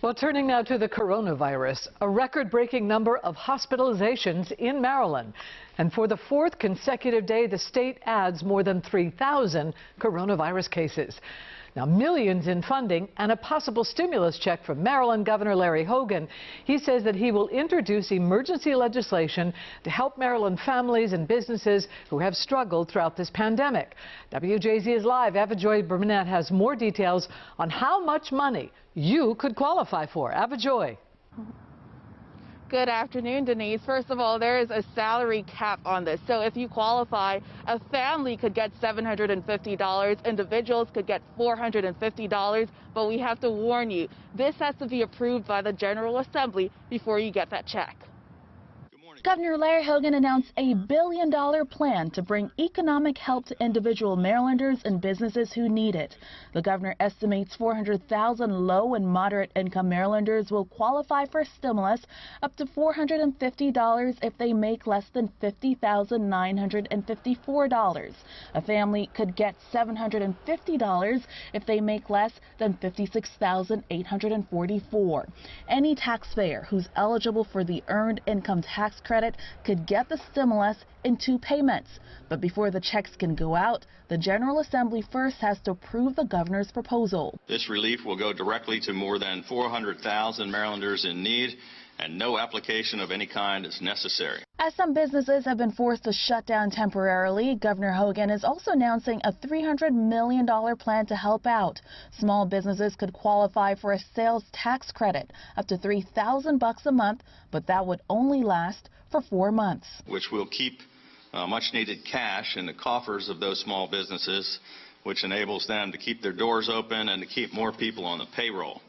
Well, turning now to the coronavirus, a record-breaking number of hospitalizations in Maryland. And for the fourth consecutive day, the state adds more than 3,000 coronavirus cases. Now, millions in funding and a possible stimulus check from Maryland Governor Larry Hogan. He says that he will introduce emergency legislation to help Maryland families and businesses who have struggled throughout this pandemic. WJZ is live. Avajoy Burnett has more details on how much money you could qualify for. Avajoy. Good afternoon, Denise. First of all, there is a salary cap on this. So if you qualify, a family could get $750, individuals could get $450, but we have to warn you, this has to be approved by the General Assembly before you get that check. Governor Larry Hogan announced a $1 billion plan to bring economic help to individual Marylanders and businesses who need it. The governor estimates 400,000 low and moderate income Marylanders will qualify for stimulus, up to $450 if they make less than $50,954. A family could get $750 if they make less than $56,844. Any taxpayer who's eligible for the Earned Income Tax Credit could get the stimulus in 2 payments. But before the checks can go out, the General Assembly first has to approve the governor's proposal. This relief will go directly to more than 400,000 Marylanders in need, and no application of any kind is necessary. As some businesses have been forced to shut down temporarily, Governor Hogan is also announcing a $300 million plan to help out. Small businesses could qualify for a sales tax credit up to $3,000 a month, but that would only last for 4 months. Which will keep much needed cash in the coffers of those small businesses, which enables them to keep their doors open and to keep more people on the payroll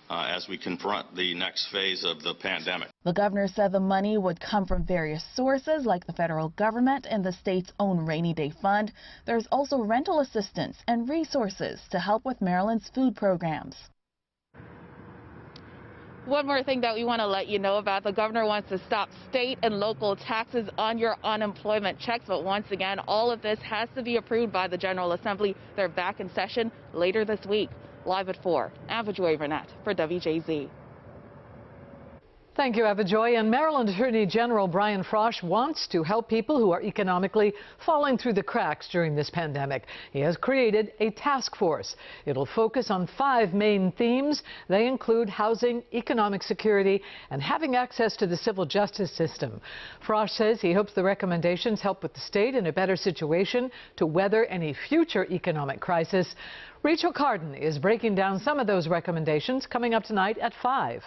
as we confront the next phase of the pandemic. The governor said the money would come from various sources like the federal government and the state's own rainy day fund. There's also rental assistance and resources to help with Maryland's food programs. One more thing that we want to let you know about, the governor wants to stop state and local taxes on your unemployment checks. But once again, all of this has to be approved by the General Assembly. They're back in session later this week. Live at 4, Avajoy Burnett for WJZ. Thank you, Avajoy. And Maryland Attorney General Brian Frosh wants to help people who are economically falling through the cracks during this pandemic. He has created a task force. It'll focus on 5 main themes. They include housing, economic security, and having access to the civil justice system. Frosh says he hopes the recommendations help put the state in a better situation to weather any future economic crisis. Rachel Carden is breaking down some of those recommendations coming up tonight at 5.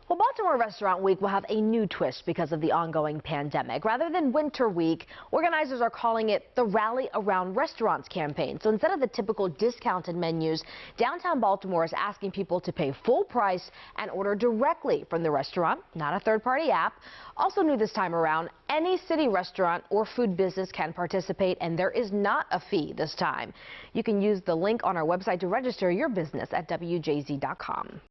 Well, Baltimore Restaurant Week will have a new twist because of the ongoing pandemic. Rather than Winter Week, organizers are calling it the Rally Around Restaurants campaign. So instead of the typical discounted menus, downtown Baltimore is asking people to pay full price and order directly from the restaurant, not a third-party app. Also new this time around, any city restaurant or food business can participate, and there is not a fee this time. You can use the link on our website to register your business at WJZ.com.